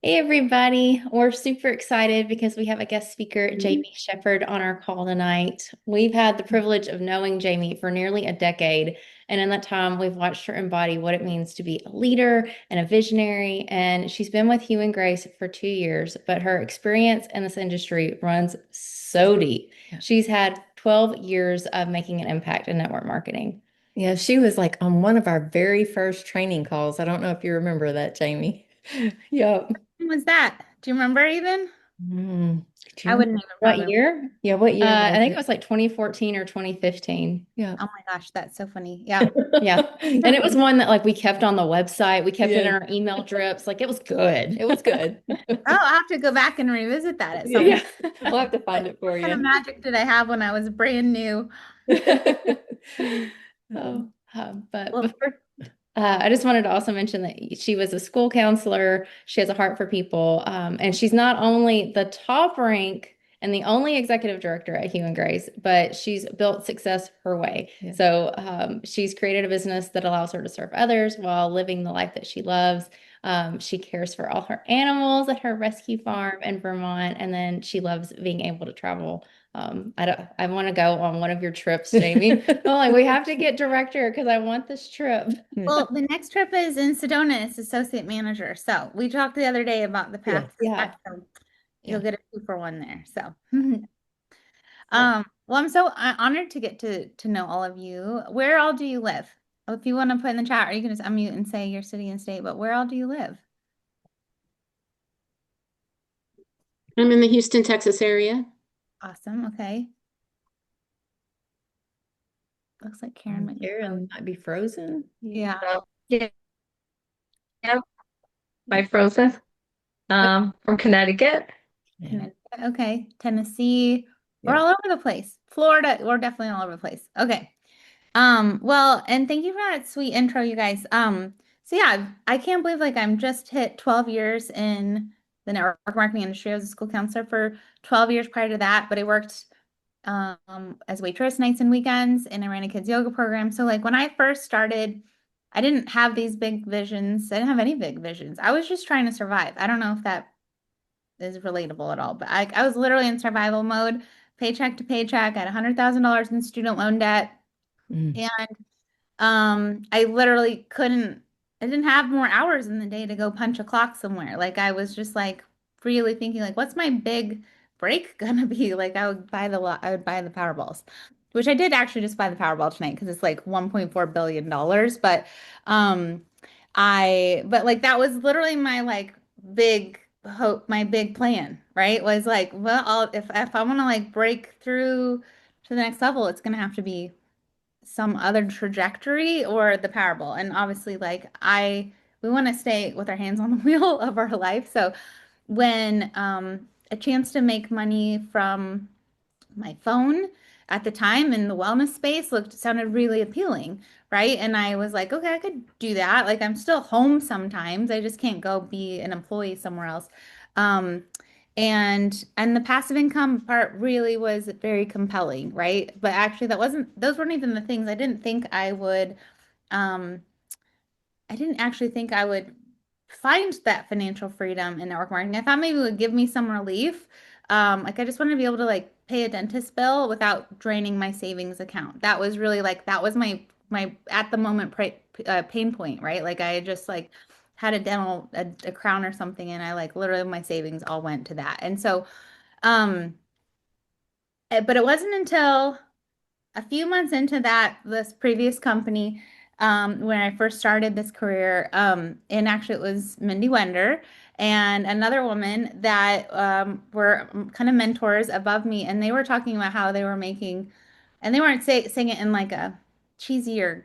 Hey everybody, we're super excited because we have a guest speaker, Jamie Sheppard, on our call tonight. We've had the privilege of knowing Jamie for nearly a decade, and in that time, we've watched her embody what it means to be a leader and a visionary. And she's been with Hugh and Grace for 2 years, but her experience in this industry runs so deep. She's had 12 years of making an impact in network marketing. Yeah, she was like on one of our very first training calls. I don't know if you remember that, Jamie. Yep. When was that? Do you remember even? Do you I remember wouldn't even what remember. year? Yeah, what year I was think it it? was like 2014 or 2015. Yeah. Oh my gosh, that's so funny. Yeah. Yeah. And it was one that like we kept on the website. We kept it in Yes, our email drips. Like it was good. it was good. Oh, I'll have to go back and revisit that at some Yeah, point. we'll have to What, find it what for kind of you. magic did I have when I was brand new? Um, But Well, before, I just wanted to also mention that she was a school counselor. She has a heart for people. And she's not only the top rank and the only executive director at Hugh and Grace, but she's built success her way. yeah. So she's created a business that allows her to serve others while living the life that she loves. She cares for all her animals at her rescue farm in Vermont, and then she loves being able to travel. I want to go on one of your trips, Jamie. I'm like, we have to get director because I want this trip. well, the next trip is in Sedona as associate manager. So we talked the other day about the path Yes. to Yeah. that. So you'll Yeah. get a 2-for-1 there. So So well, I'm so honored to get to know all of you. Where all do you live? If you want to put in the chat, or you can just unmute and say your city and state, but where all do you live? I'm in the Houston, Texas area. Awesome. Okay. Looks like Karen might be frozen. Aaron might be frozen. Yeah. Yeah, yeah, by Frozen, from Connecticut. Yeah. Connecticut. Okay. Tennessee. We're Yeah. all over the place. Florida. We're definitely all over the place. Okay. Well, and thank you for that sweet intro, you guys. So yeah, I can't believe like I'm just hit 12 years in the network marketing industry. I was a school counselor for 12 years prior to that, but I worked as waitress nights and weekends, and I ran a kids yoga program. So like when I first started, I didn't have these big visions. I didn't have any big visions. I was just trying to survive. I don't know if that is relatable at all, but I was literally in survival mode, paycheck to paycheck. I had $100,000 in student loan debt. Mm. And I literally couldn't, I didn't have more hours in the day to go punch a clock somewhere. Like I was just like really thinking like, what's my big break gonna be? Like I would buy the lot, I would buy the Powerballs, which I did actually just buy the Powerball tonight because it's like $1.4 billion dollars. But um but like that was literally my like big hope, my big plan, right? Was like, well, if I want to like break through to the next level, it's gonna have to be some other trajectory or the Powerball. And obviously, like we want to stay with our hands on the wheel of our life. So when a chance to make money from my phone at the time in the wellness space sounded really appealing, right? And I was like, okay, I could do that. Like I'm still home sometimes. I just can't go be an employee somewhere else. Um, and the passive income part really was very compelling, right? But actually those weren't even the things um I didn't actually think I would find that financial freedom in network marketing. I thought maybe it would give me some relief. Like I just wanted to be able to like pay a dentist bill without draining my savings account. That was really like that was my at the moment pain point, right? Like I had just like had a crown or something, and I like literally my savings all went to that. And so, um, but it wasn't until a few months into this previous company, when I first started this career, and actually it was Mindy Wender and another woman that were kind of mentors above me, and they were talking about how they were making, and they weren't saying it in like a cheesy or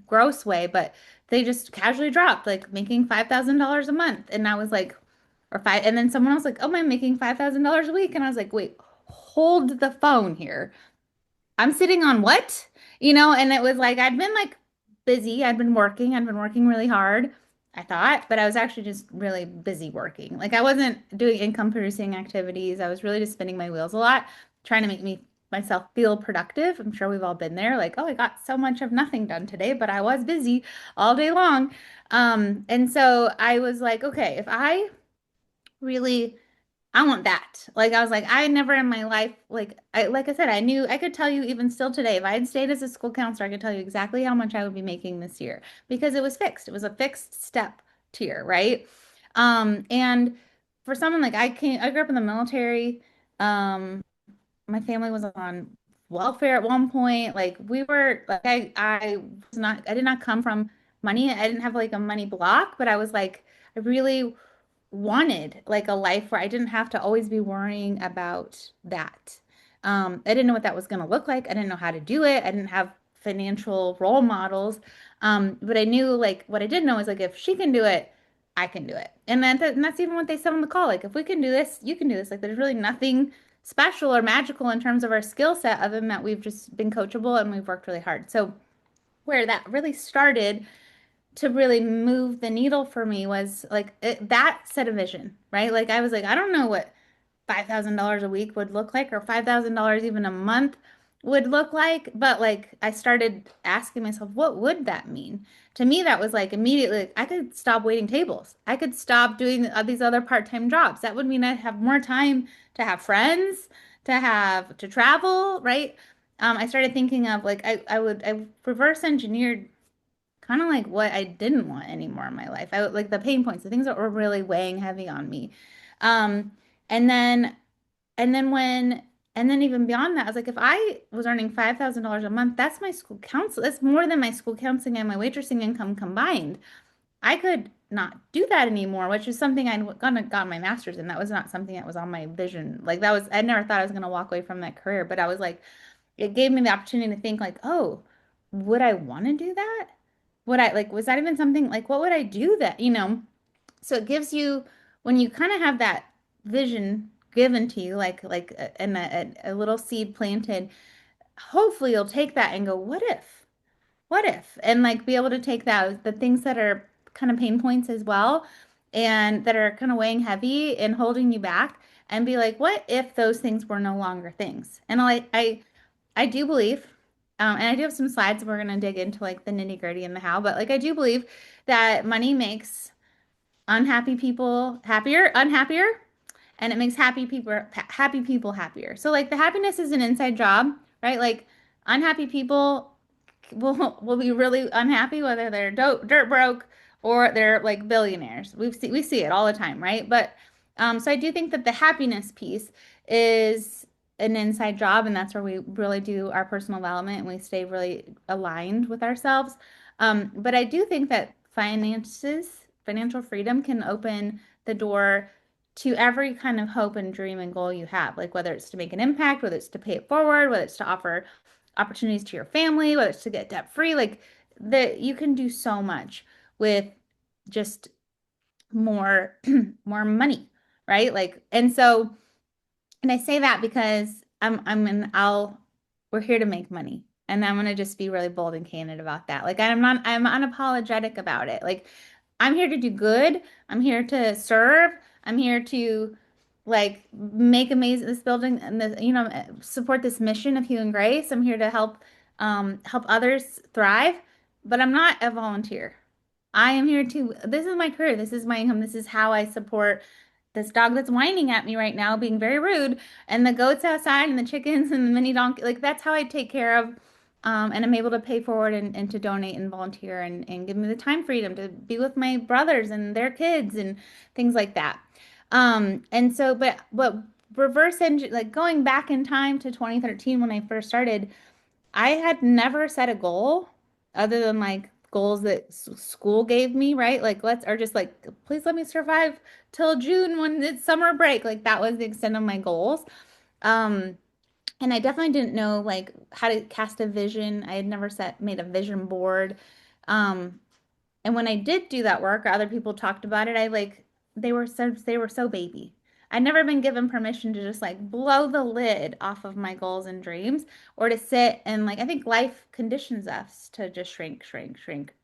gross way, but they just casually dropped like making $5,000 a month, and I was like, or five, and then someone else like, oh, I'm making $5,000 a week, and I was like, wait, hold the phone here. I'm sitting on what? And it was like I'd been like busy. I'd been working really hard, I thought, but I was actually just really busy working. Like I wasn't doing income producing activities. I was really just spinning my wheels a lot, trying to make myself feel productive. I'm sure we've all been there. Like, oh, I got so much of nothing done today, but I was busy all day long. And so I was like, okay, really, I want that. Like I was like, I never in my life, like I said, I knew I could tell you even still today, if I had stayed as a school counselor, I could tell you exactly how much I would be making this year because it was fixed. It was a fixed step tier, right? And for someone like I grew up in the military. My family was on welfare at one point. Like we were like I did not come from money. I didn't have like a money block, but I was like I really wanted like a life where I didn't have to always be worrying about that. I didn't know what that was going to look like. I didn't know how to do it. I didn't have financial role models. But I knew like what I did know is like if she can do it, I can do it. And that's even what they said on the call. Like if we can do this, you can do this. Like there's really nothing special or magical in terms of our skill set other than that we've just been coachable and we've worked really hard. So where that really started to really move the needle for me was like that set a vision, right? Like I was like, I don't know what $5,000 a week would look like or $5,000 even a month would look like, but like I started asking myself, what would that mean? To me, that was like immediately, like, I could stop waiting tables. I could stop doing these other part-time jobs. That would mean I'd have more time to have friends, to travel, right? I started thinking of like I reverse engineered kind of like what I didn't want anymore in my life. I would like the pain points, the things that were really weighing heavy on me. Um, and then and then when and then even beyond that, I was like, if I was earning $5,000 a month, that's my school council. That's more than my school counseling and my waitressing income combined. I could not do that anymore, which is something I got my master's in. That was not something that was on my vision. Like that was, I never thought I was going to walk away from that career, but I was like, it gave me the opportunity to think like, oh, would I want to do that? Would I like, was that even something like, what would I do that, So it gives you, when you kind of have that vision given to you, and a little seed planted, hopefully you'll take that and go, what if? What if? And like be able to take that, the things that are kind of pain points as well, and that are kind of weighing heavy and holding you back, and be like, what if those things were no longer things? And I do believe, and I do have some slides we're gonna dig into like the nitty gritty and the how, but like I do believe that money makes unhappy people unhappier, and it makes happy people happier. So like the happiness is an inside job, right? Like unhappy people will be really unhappy whether they're dirt broke or they're like billionaires. We see it all the time, right? But so I do think that the happiness piece is an inside job, and that's where we really do our personal development and we stay really aligned with ourselves. But I do think that financial freedom can open the door to every kind of hope and dream and goal you have, like whether it's to make an impact, whether it's to pay it forward, whether it's to offer opportunities to your family, whether it's to get debt free, like that you can do so much with just more more money, right? Like, and so, and I say that because we're here to make money. And I'm gonna just be really bold and candid about that. Like I'm unapologetic about it. Like I'm here to do good. I'm here to serve. I'm here to like make amazing this building and support this mission of Hue and Grace. I'm here to help others thrive, but I'm not a volunteer. I am here to, this is my career. This is my income. This is how I support this dog that's whining at me right now, being very rude, and the goats outside and the chickens and the mini donkey. Like that's how I take care of, and I'm able to pay forward and to donate and volunteer and give me the time freedom to be with my brothers and their kids and things like that. And so, but reverse engine, like going back in time to 2013 when I first started, I had never set a goal other than like goals that school gave me, right? Like or just like, please let me survive till June when it's summer break. Like that was the extent of my goals. Um, and I definitely didn't know like how to cast a vision. I had never made a vision board. Um, and when I did do that work, or other people talked about it, they were so baby. I'd never been given permission to just like blow the lid off of my goals and dreams or to sit and like I think life conditions us to just shrink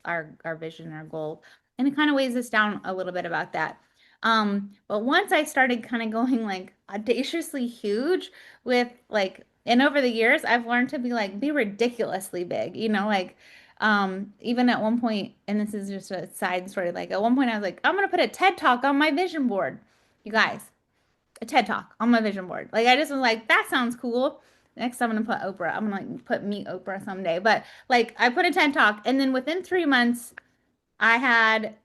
our vision, our goal. And it kind of weighs us down a little bit about that. But once I started kind of going like audaciously huge with like, and over the years, I've learned to be ridiculously big, like even at one point, and this is just a side story, like at one point I was like, I'm gonna put a TED talk on my vision board, You guys, a TED Talk on my vision board. Like I just was like, that sounds cool. Next, I'm gonna put Oprah. I'm gonna like put meet Oprah someday. But like I put a TED Talk, and then within 3 months, I had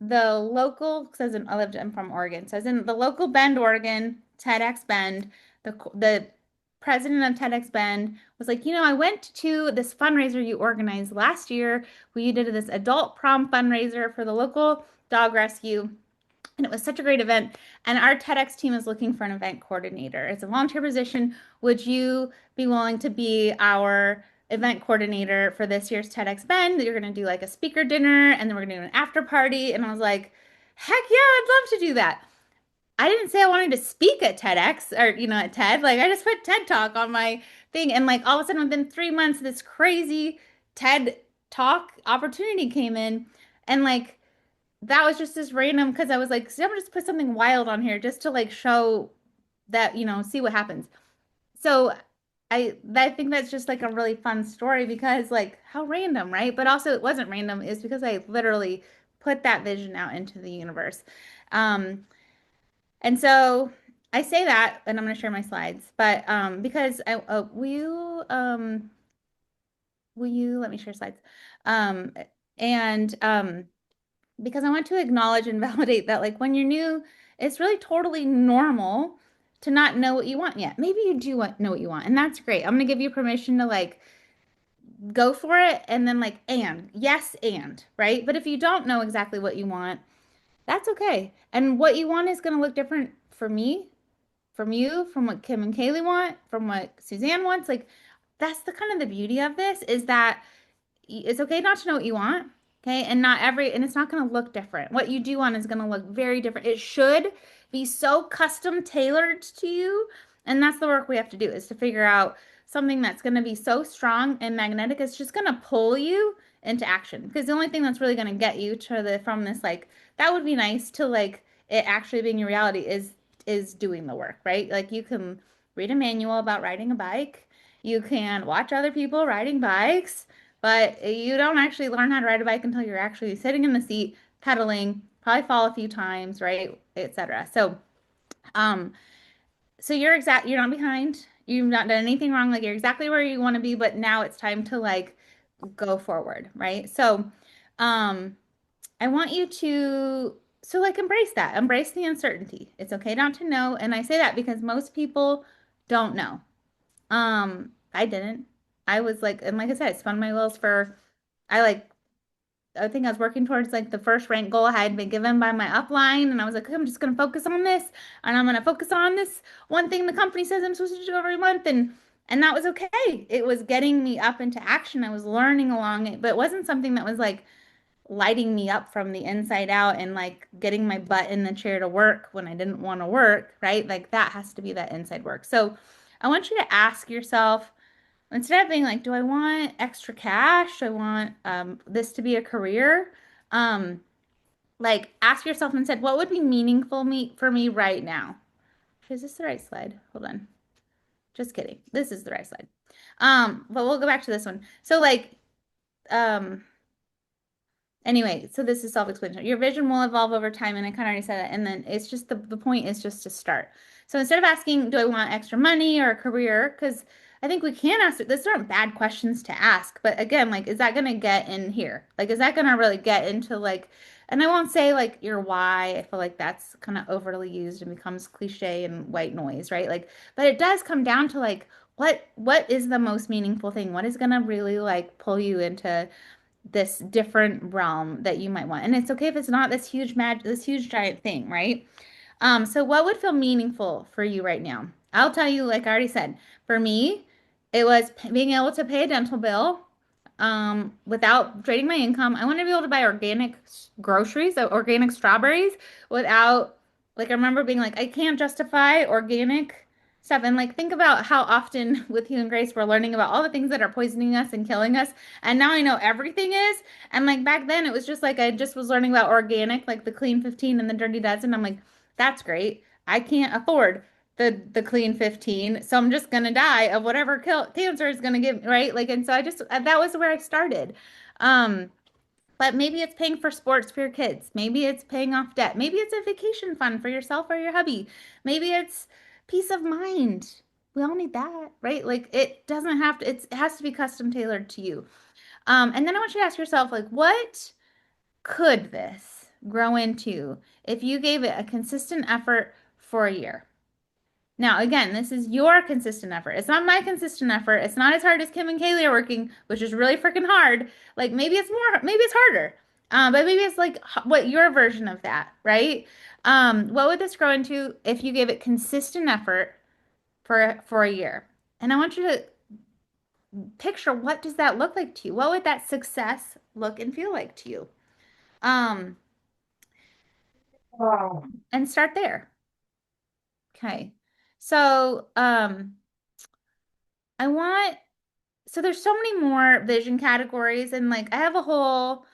the local, because I'm from Oregon, so I was in the local Bend, Oregon, TEDx Bend. The president of TEDx Bend was like, I went to this fundraiser you organized last year where you did this adult prom fundraiser for the local dog rescue. And it was such a great event. And our TEDx team is looking for an event coordinator. It's a volunteer position. Would you be willing to be our event coordinator for this year's TEDx Bend? You're going to do like a speaker dinner and then we're going to do an after party. And I was like, heck yeah, I'd love to do that. I didn't say I wanted to speak at TEDx or, at TED. Like I just put TED Talk on my thing. And like all of a sudden within 3 months, this crazy TED Talk opportunity came in. And like, that was just this random because I was like, so I'm gonna just put something wild on here just to like show that, see what happens. So I think that's just like a really fun story because like how random, right? But also it wasn't random, is because I literally put that vision out into the universe. Um, and so I say that, and I'm gonna share my slides, but because will you let me share slides? Um, and because I want to acknowledge and validate that, like, when you're new, it's really totally normal to not know what you want yet. Maybe you do know what you want, and that's great. I'm going to give you permission to, like, go for it, and then, like, yes, right? But if you don't know exactly what you want, that's okay. And what you want is going to look different for me, from you, from what Kim and Kaylee want, from what Suzanne wants. Like, that's the kind of the beauty of this is that it's okay not to know what you want. Okay. And it's not going to look different. What you do want is going to look very different. It should be so custom tailored to you. And that's the work we have to do, is to figure out something that's going to be so strong and magnetic. It's just going to pull you into action. Because the only thing that's really going to get you from this, like, that would be nice, to like it actually being your reality is doing the work, right? Like you can read a manual about riding a bike. You can watch other people riding bikes, but you don't actually learn how to ride a bike until you're actually sitting in the seat, pedaling, probably fall a few times, right, etc. Um, so you're not behind. You've not done anything wrong. Like you're exactly where you want to be, but now it's time to like go forward, right? So, um, I want you to like embrace that. Embrace the uncertainty. It's okay not to know, and I say that because most people don't know. I didn't. I was like, and like I said, I spun my wheels for, I like, I think I was working towards like the first rank goal I had been given by my upline. And I was like, okay, I'm just going to focus on this. And I'm going to focus on this one thing the company says I'm supposed to do every month. And that was okay. It was getting me up into action. I was learning along it, but it wasn't something that was like lighting me up from the inside out and like getting my butt in the chair to work when I didn't want to work, right? Like that has to be that inside work. So I want you to ask yourself, instead of being like, do I want extra cash? Do I want this to be a career? Um, like ask yourself instead, what would be meaningful for me right now? Is this the right slide? Hold on. Just kidding. This is the right slide. But we'll go back to this one. So like, um, anyway, so this is self-explanatory. Your vision will evolve over time, and I kind of already said that. And then it's just the point is just to start. So instead of asking, do I want extra money or a career? Because I think we can ask, these aren't bad questions to ask. But again, like, is that going to get in here? Like, is that going to really get into like, and I won't say like your why. I feel like that's kind of overly used and becomes cliche and white noise, right? Like, but it does come down to like, what is the most meaningful thing? What is going to really like pull you into this different realm that you might want? And it's okay if it's not this huge giant thing, right? So what would feel meaningful for you right now? I'll tell you, like I already said, for me, it was being able to pay a dental bill without draining my income. I want to be able to buy organic groceries, organic strawberries without, like, I remember being like, I can't justify organic stuff. And like, think about how often with you and Grace, we're learning about all the things that are poisoning us and killing us. And now I know everything is. And like back then, it was just like, I just was learning about organic, like the clean 15 and the dirty dozen. I'm like, that's great. I can't afford the clean 15, so I'm just gonna die of whatever cancer is gonna give, right? Like, and so I just that was where I started. Um, But maybe it's paying for sports for your kids. Maybe it's paying off debt. Maybe it's a vacation fund for yourself or your hubby. Maybe it's peace of mind. We all need that, right? Like it doesn't have to, it has to be custom tailored to you. And then I want you to ask yourself, like, what could this grow into if you gave it a consistent effort for a year? Now, again, this is your consistent effort. It's not my consistent effort. It's not as hard as Kim and Kaylee are working, which is really freaking hard. Like maybe it's more, maybe it's harder. But maybe it's like what your version of that, right? What would this grow into if you gave it consistent effort for a year? And I want you to picture what does that look like to you? What would that success look and feel like to you? Um, and start there. Okay. So, I want so there's so many more vision categories and like I have a whole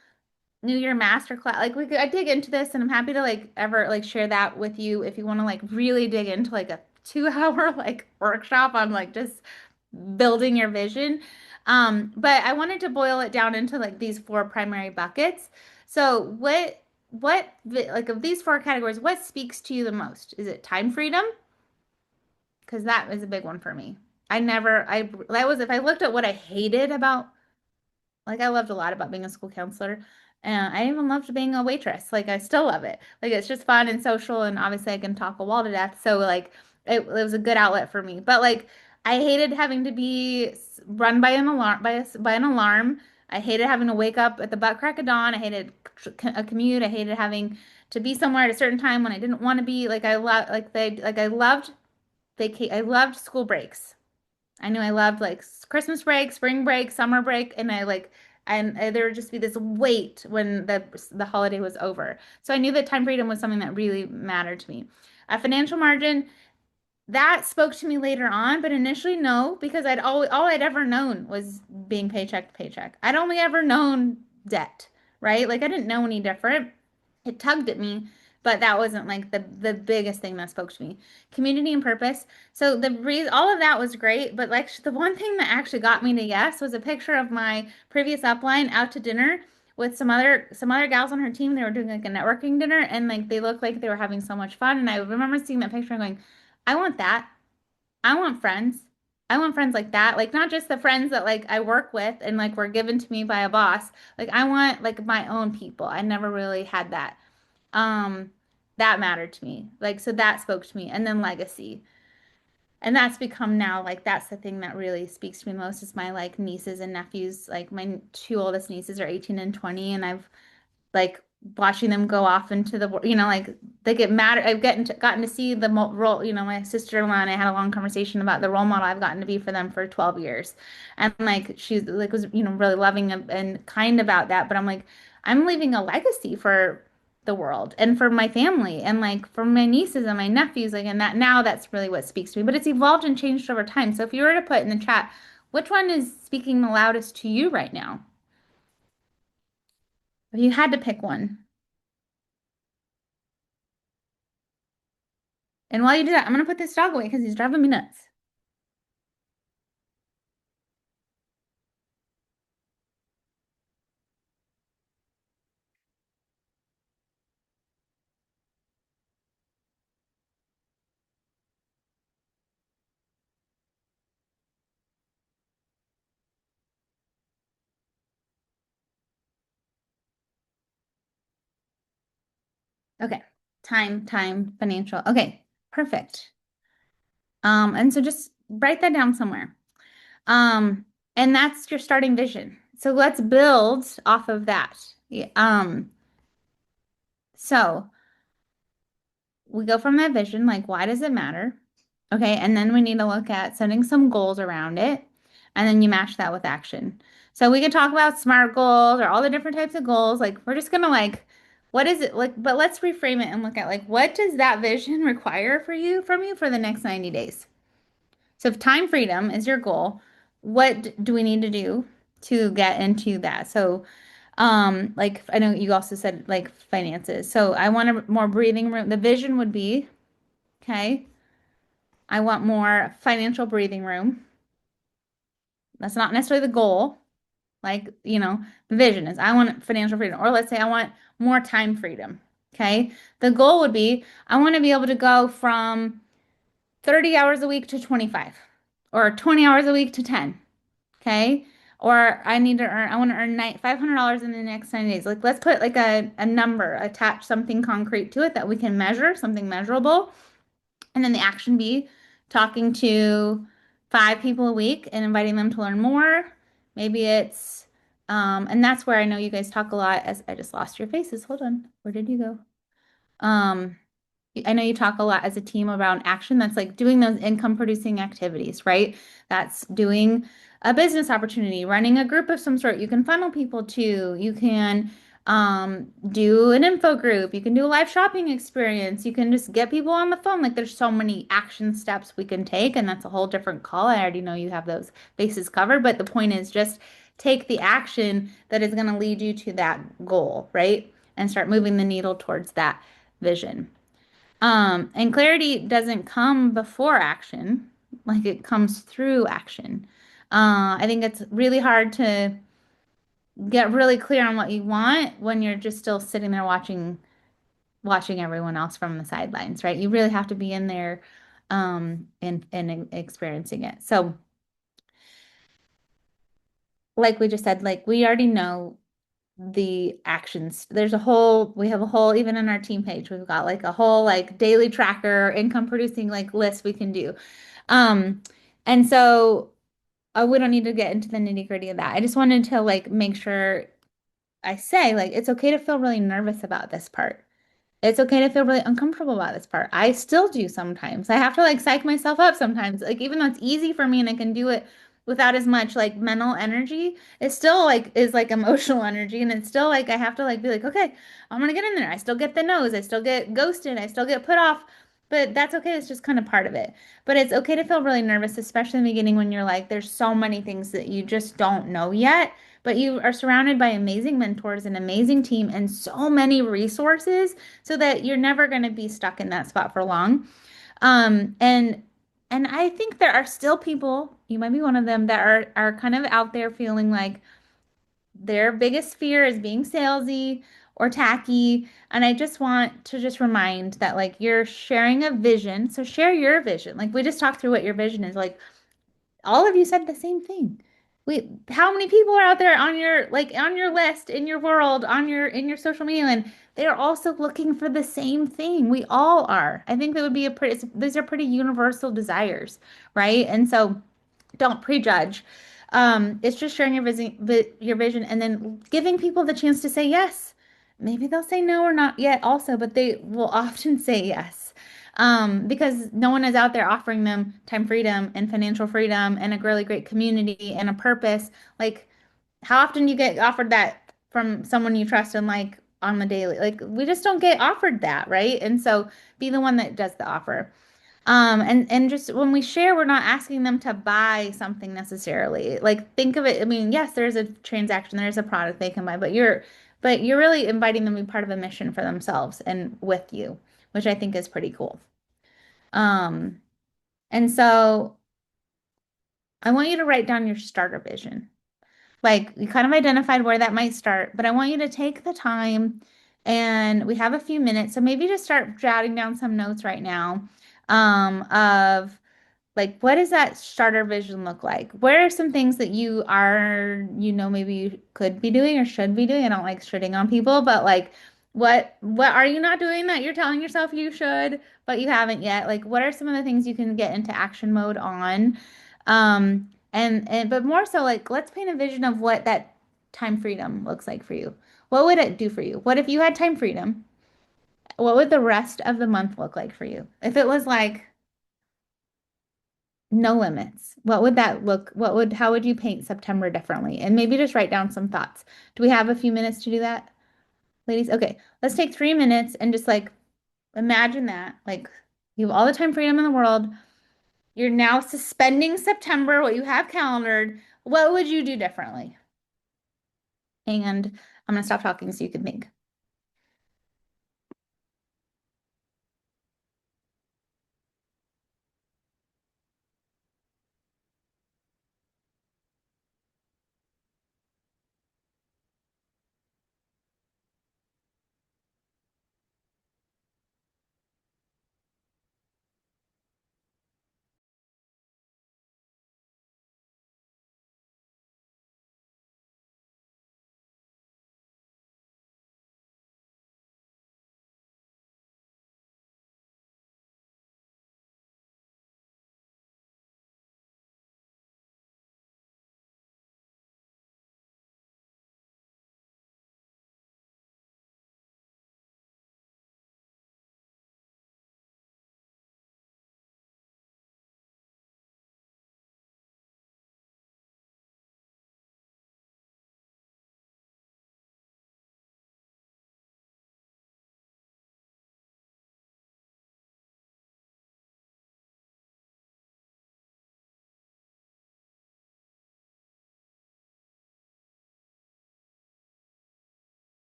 New Year master class. Like I dig into this and I'm happy to like ever like share that with you if you want to like really dig into like a 2 hour like workshop on like just building your vision. But I wanted to boil it down into like these four primary buckets. So like of these four categories, what speaks to you the most? Is it time freedom? Because that is a big one for me. That was, if I looked at what I hated about, like, I loved a lot about being a school counselor. And I even loved being a waitress. Like, I still love it. Like, it's just fun and social. And obviously, I can talk a wall to death. So, like, it was a good outlet for me. But, like, I hated having to be run by an alarm, by an alarm. I hated having to wake up at the butt crack of dawn. I hated a commute. I hated having to be somewhere at a certain time when I didn't want to be. Like, I loved I loved school breaks. I knew I loved like Christmas break, spring break, summer break, and there would just be this weight when the holiday was over. So I knew that time freedom was something that really mattered to me. A financial margin that spoke to me later on, but initially no, because all I'd ever known was being paycheck to paycheck. I'd only ever known debt, right? Like I didn't know any different. It tugged at me, but that wasn't like the biggest thing that spoke to me. Community and purpose. So the reason all of that was great, but like the one thing that actually got me to yes was a picture of my previous upline out to dinner with some other gals on her team. They were doing like a networking dinner and like they looked like they were having so much fun. And I remember seeing that picture and going, I want that. I want friends. I want friends like that. Like not just the friends that like I work with and like were given to me by a boss. Like I want like my own people. I never really had that. Um, that mattered to me. Like so that spoke to me. And then legacy. And that's become now like that's the thing that really speaks to me most is my like nieces and nephews. Like my two oldest nieces are 18 and 20 and I've like watching them go off into the like they get mad. I've gotten to see the role. My sister-in-law and I had a long conversation about the role model I've gotten to be for them for 12 years, and like she's like was really loving and kind about that. But I'm like, I'm leaving a legacy for the world and for my family and like for my nieces and my nephews. Like, and that now that's really what speaks to me. But it's evolved and changed over time. So if you were to put in the chat, which one is speaking the loudest to you right now? If you had to pick one. And while you do that, I'm gonna put this dog away because he's driving me nuts. Okay. Time, financial. Okay, perfect. And so just write that down somewhere. Um, and that's your starting vision. So let's build off of that. Yeah, so we go from that vision, like why does it matter? Okay, and then we need to look at setting some goals around it, and then you match that with action. So we could talk about SMART goals or all the different types of goals. Like we're just gonna like, what is it like? But let's reframe it and look at like what does that vision require from you for the next 90 days? So if time freedom is your goal, what do we need to do to get into that? So like I know you also said like finances. So I want a more breathing room. The vision would be, okay, I want more financial breathing room. That's not necessarily the goal. Like, the vision is I want financial freedom, or let's say I want more time freedom. Okay. The goal would be I want to be able to go from 30 hours a week to 25 or 20 hours a week to 10. Okay. Or I want to earn $500 in the next 90 days. Like, let's put like a number, attach something concrete to it that we can measure, something measurable. And then the action be talking to 5 people a week and inviting them to learn more. Maybe and that's where I know you guys talk a lot as I just lost your faces. Hold on. Where did you go? Um, I know you talk a lot as a team around action. That's like doing those income producing activities, right? That's doing a business opportunity, running a group of some sort. You can funnel people to. You can do an info group. You can do a live shopping experience. You can just get people on the phone. Like there's so many action steps we can take, and that's a whole different call. I already know you have those bases covered, but the point is just take the action that is going to lead you to that goal, right? And start moving the needle towards that vision. And clarity doesn't come before action, like it comes through action. I think it's really hard to get really clear on what you want when you're just still sitting there watching everyone else from the sidelines, right? You really have to be in there and experiencing it. So, like we just said, like we already know the actions. We have a whole, even in our team page, we've got like a whole like daily tracker, income producing like list we can do. Um, and so we don't need to get into the nitty gritty of that. I just wanted to like make sure I say like it's okay to feel really nervous about this part. It's okay to feel really uncomfortable about this part. I still do sometimes. I have to like psych myself up sometimes. Like even though it's easy for me and I can do it without as much like mental energy, it still like is like emotional energy and it's still like I have to like be like, okay, I'm gonna get in there. I still get the no's, I still get ghosted, I still get put off, but that's okay. It's just kind of part of it. But it's okay to feel really nervous, especially in the beginning when you're like, there's so many things that you just don't know yet. But you are surrounded by amazing mentors, an amazing team, and so many resources so that you're never going to be stuck in that spot for long. Um, and and I think there are still people, you might be one of them, that are kind of out there feeling like their biggest fear is being salesy or tacky. And I just want to just remind that like you're sharing a vision. So share your vision. Like we just talked through what your vision is. Like all of you said the same thing. How many people are out there on your like on your list in your world on your in your social media and they're also looking for the same thing. We all are. I think that would be these are pretty universal desires, right? And so don't prejudge. It's just sharing your vision, and then giving people the chance to say yes. Maybe they'll say no or not yet, also, but they will often say yes. Because no one is out there offering them time freedom and financial freedom and a really great community and a purpose. Like, how often do you get offered that from someone you trust and like on the daily? Like, we just don't get offered that, right? And so be the one that does the offer. And just when we share, we're not asking them to buy something necessarily. Like think of it, I mean, yes, there's a transaction, there's a product they can buy, but you're really inviting them to be part of a mission for themselves and with you, which I think is pretty cool. Um, and so I want you to write down your starter vision. Like you kind of identified where that might start, but I want you to take the time and we have a few minutes. So maybe just start jotting down some notes right now of like, what does that starter vision look like? Where are some things that maybe you could be doing or should be doing? I don't like shitting on people, but like, what are you not doing that you're telling yourself you should, but you haven't yet? Like, what are some of the things you can get into action mode on? But more so, like, let's paint a vision of what that time freedom looks like for you. What would it do for you? What if you had time freedom? What would the rest of the month look like for you? If it was like no limits. What would that look? How would you paint September differently? And maybe just write down some thoughts. Do we have a few minutes to do that, ladies? Okay, let's take 3 minutes and just like imagine that. Like you have all the time freedom in the world. You're now suspending September, what you have calendared. What would you do differently? And I'm gonna stop talking so you can think.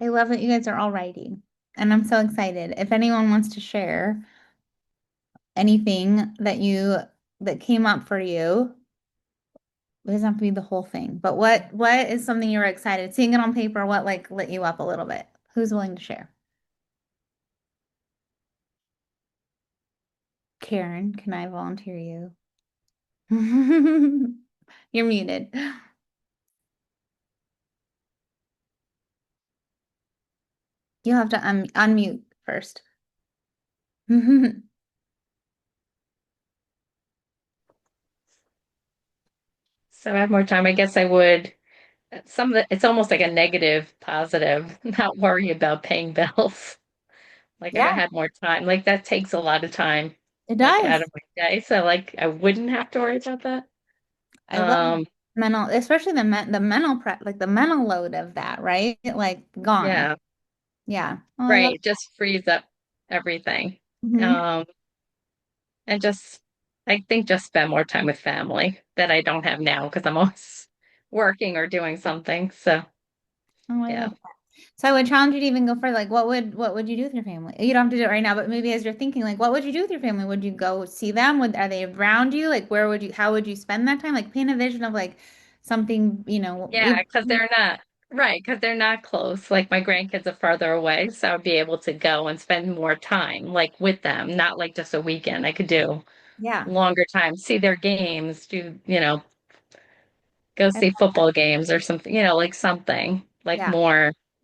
I love that you guys are all writing, and I'm so excited. If anyone wants to share anything that came up for you, it doesn't have to be the whole thing, but what is something you were excited? Seeing it on paper, what like lit you up a little bit? Who's willing to share? Karen, can I volunteer you? You're muted. You'll have to unmute first. So I have more time. I guess I would it's almost like a negative positive, not worry about paying bills. Like if I Yeah, had more time, like that takes a lot of time it like out does. of my day. So like I wouldn't have to worry about that. I love Um, mental, especially the mental prep, like the mental load of that, right? Like gone. yeah, Yeah. Oh, I love. right. Just frees up everything. Mhm. Um, and just I think just spend more time with family that I don't have now because I'm always working or doing something. So Oh, I yeah. love that. So I would challenge you to even go for like, what would you do with your family? You don't have to do it right now, but maybe as you're thinking, like, what would you do with your family? Would you go see them? Are they around you? Like, how would you spend that time? Like, paint a vision of like something, Yeah, because they're not right, because they're not close. Like my grandkids are farther away, so I would be able to go and spend more time like with them, not like just a weekend. I could do yeah. longer time, see their games, go I, see football games or something, like something like yeah,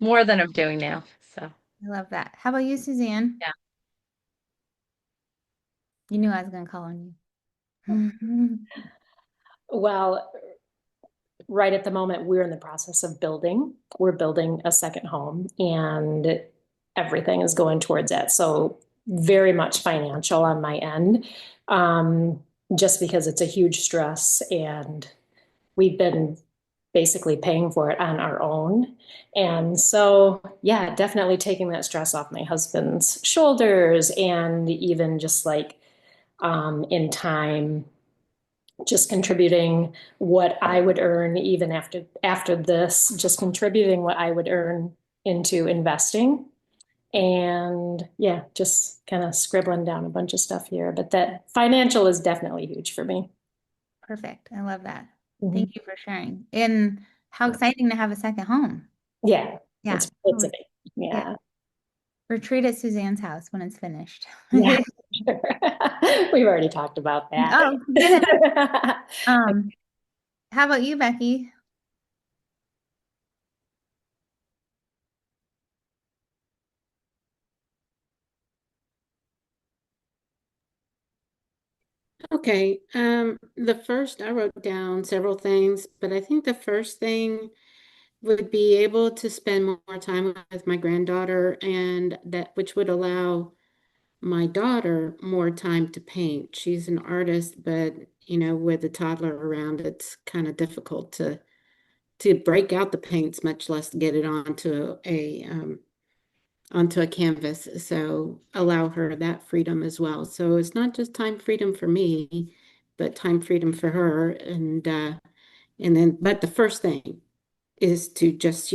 more than I'm doing now. So I love that. How about you, Suzanne? yeah. You knew I was gonna call on you. Well, right at the moment, we're in the process of building. We're building a second home and everything is going towards that. So very much financial on my end, just because it's a huge stress and we've been basically paying for it on our own. And so, yeah, definitely taking that stress off my husband's shoulders and even just like in time just contributing what I would earn even after this, just contributing what I would earn into investing. And yeah, just kind of scribbling down a bunch of stuff here. But that financial is definitely huge for me. Perfect. I love that. Mhm. Thank you for sharing. And how exciting to have a second home. Yeah, Yeah. it's a big, Yeah. yeah. Retreat at Suzanne's house when it's finished. Yeah, sure. We've already talked about that. Oh, good. Um, how about you, Becky? Okay. The first I wrote down several things, but I think the first thing would be able to spend more time with my granddaughter, and that which would allow my daughter more time to paint. She's an artist, but with a toddler around, it's kind of difficult to break out the paints, much less get it onto a canvas. So allow her that freedom as well. So it's not just time freedom for me, but time freedom for her. But the first thing is to just,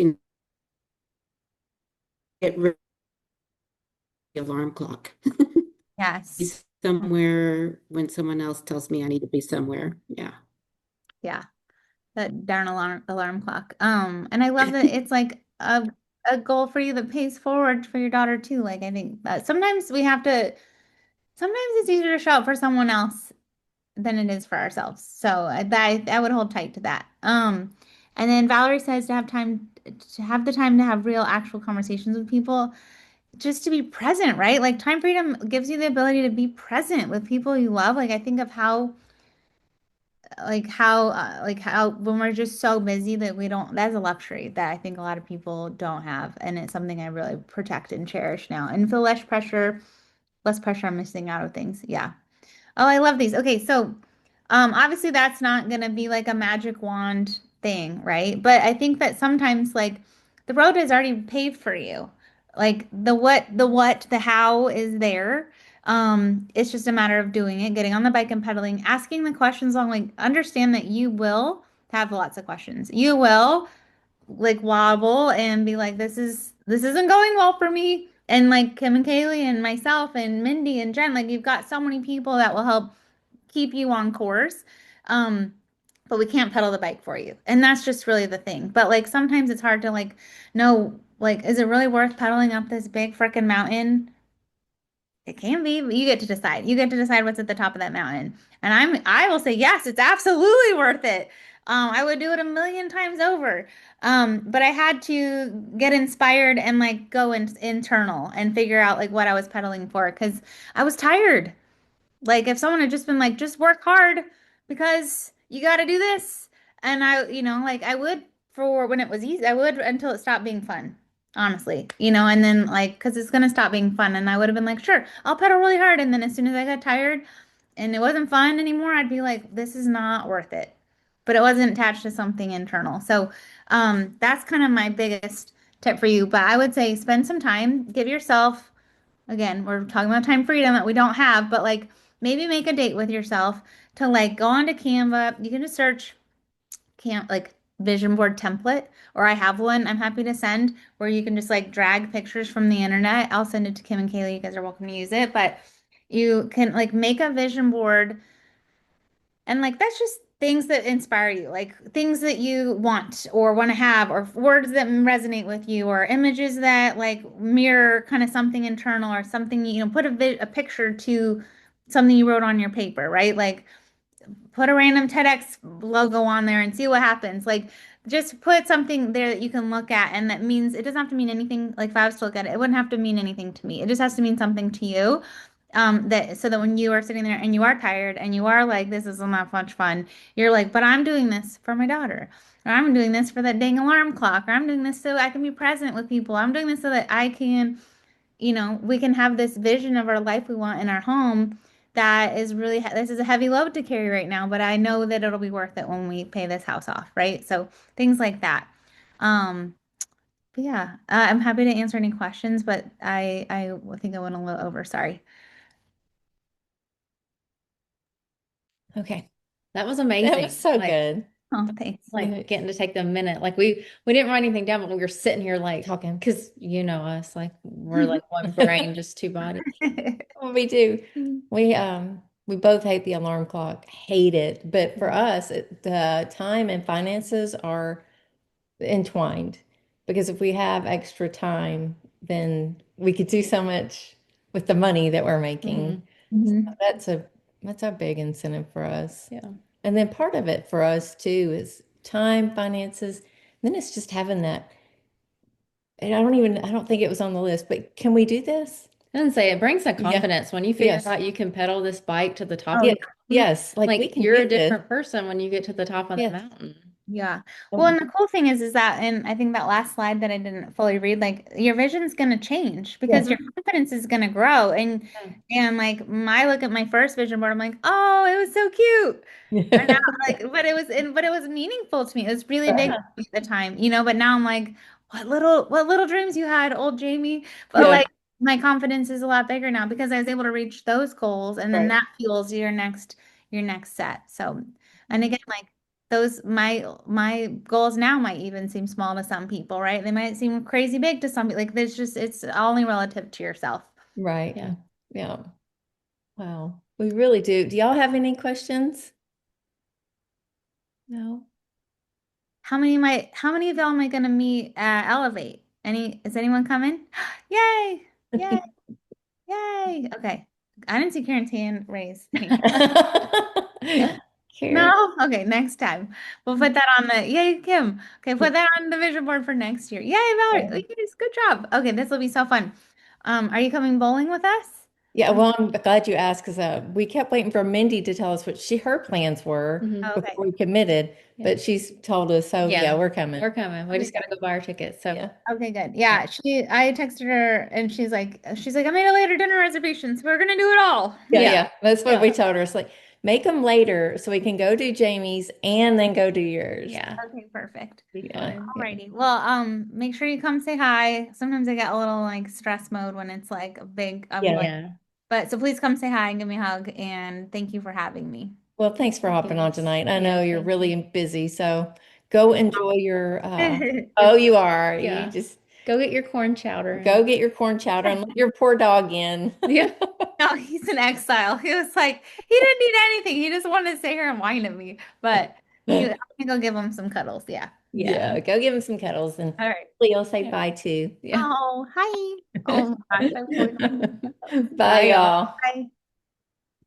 get rid of the alarm clock. Be Yes. somewhere when someone else tells me I need to be somewhere. Yeah. Yeah. That darn alarm clock. And I love that it's like a goal for you that pays forward for your daughter too. Like I think that sometimes it's easier to show up for someone else than it is for ourselves. So I would hold tight to that. And then Valerie says to have the time to have real actual conversations with people, just to be present, right? Like time freedom gives you the ability to be present with people you love. Like I think of how when we're just so busy that we don't, that's a luxury that I think a lot of people don't have. And it's something I really protect and cherish now and feel less pressure on missing out of things. Yeah. Oh, I love these. Okay, so obviously that's not gonna be like a magic wand thing, right? But I think that sometimes like the road is already paved for you. Like the how is there. It's just a matter of doing it, getting on the bike and pedaling, asking the questions along, like understand that you will have lots of questions. You will like wobble and be like, this is this isn't going well for me. And like Kim and Kaylee and myself and Mindy and Jen, like you've got so many people that will help keep you on course. Um, but we can't pedal the bike for you. And that's just really the thing. But like sometimes it's hard to like know, like, is it really worth pedaling up this big freaking mountain? It can be, but you get to decide. You get to decide what's at the top of that mountain. And I will say, yes, it's absolutely worth it. I would do it a million times over. But I had to get inspired and like go internal and figure out like what I was pedaling for because I was tired. Like if someone had just been like, just work hard because you got to do this. And like I would for when it was easy, I would until it stopped being fun, honestly, and then like, cause it's going to stop being fun. And I would have been like, sure, I'll pedal really hard. And then as soon as I got tired and it wasn't fun anymore, I'd be like, this is not worth it. But it wasn't attached to something internal. So, that's kind of my biggest tip for you. But I would say spend some time, give yourself again, we're talking about time freedom that we don't have, but like maybe make a date with yourself to like go onto Canva. You can just search like vision board template, or I have one I'm happy to send where you can just like drag pictures from the internet. I'll send it to Kim and Kaylee. You guys are welcome to use it, but you can like make a vision board and like that's just things that inspire you, like things that you want to have, or words that resonate with you, or images that like mirror kind of something internal or something, put a picture to something you wrote on your paper, right? Like put a random TEDx logo on there and see what happens. Like just put something there that you can look at and that means it doesn't have to mean anything. Like if I was to look at it, it wouldn't have to mean anything to me. It just has to mean something to you. That so that when you are sitting there and you are tired and you are like, this is not much fun, you're like, but I'm doing this for my daughter, or I'm doing this for that dang alarm clock, or I'm doing this so I can be present with people. I'm doing this so that I can we can have this vision of our life we want in our home that is really, this is a heavy load to carry right now, but I know that it'll be worth it when we pay this house off, right? So things like that. Um, but yeah, I'm happy to answer any questions, but I think I went a little over. Sorry. Okay. That was That amazing. was so Like, good. Oh, thanks. like getting to take the minute. Like we didn't write anything down, but we were sitting here like Talking. because you know us, like we're like one brain, just two bodies. Oh, we do. We both hate the alarm clock, hate it. But for us, the time and finances are entwined because if we have extra time, then we could do so much with the money that we're making. Mhm. That's a big incentive for us. Yeah. And then part of it for us too is time, finances. Then it's just having that. And I don't think it was on the list, but can we do this? I didn't say it brings a Yeah. confidence when you figure Yes. out you can pedal this bike to the top Oh, of Yeah. Yes. Like we like can you're do a this. different person when you get to the top of the Yes. mountain. yeah. Well, and the cool thing is that, and I think that last slide that I didn't fully read, like your vision's going to change because Yeah. your confidence is going to grow. And like I look at my first vision board, I'm like, oh, it was so cute. And now, like, but it was meaningful to me. It was really big Yeah. at the time, But now I'm like, what little dreams you had, old Jamie. But Yeah. like, my confidence is a lot bigger now because I was able to reach those goals, and then Right. that fuels your next set. So, and again, like those my goals now might even seem small to some people, right? They might seem crazy big to some people. Like, there's just it's only relative to yourself. Right. Yeah. Yeah. Wow. We really do. Do y'all have any questions? No. How many of y'all am I gonna meet at Elevate? Is anyone coming? Yay! Yay! Yay! Okay. I didn't see Karen's hand raised. Karen. No? Okay, next time. We'll put that on the yay, Kim. Okay, put that on the vision board for next year. Yay, Valerie. Yes, good job. Okay, this will be so fun. Are you coming bowling with us? Yeah, well, I'm glad you asked because we kept waiting for Mindy to tell us what her plans were Mhm. Okay. before we committed, Yeah. but she's told us, so yeah, we're coming. We're coming. We just got to go buy our tickets. So Yeah. Okay, good. Yeah, I texted her and she's like, I made a later dinner reservation, so we're gonna do it all. Yeah. That's what we Yeah. told her. It's like, make them later so we can go do Jamie's and then go do yours. yeah. Okay, perfect. Yeah. Alrighty. Well, make sure you come say hi. Sometimes I get a little like stress mode when it's like a big, Yeah. Yeah. but so please come say hi and give me a hug and thank you for having me. Well, thanks for hopping on tonight. I know Yeah, you're thank really busy, so go enjoy your Okay, oh, you are. Yeah. You just Go get your corn chowder. Go get your corn chowder and let your poor dog in. Yeah. No, he's in exile. He was like, he didn't need anything. He just wanted to stay here and whine at me. But I'm gonna go give him some cuddles. Yeah. Yeah, go give him some cuddles and All right. Leo'll say bye too. Yeah. Oh, hi. Oh my gosh. Bye, y'all. Bye.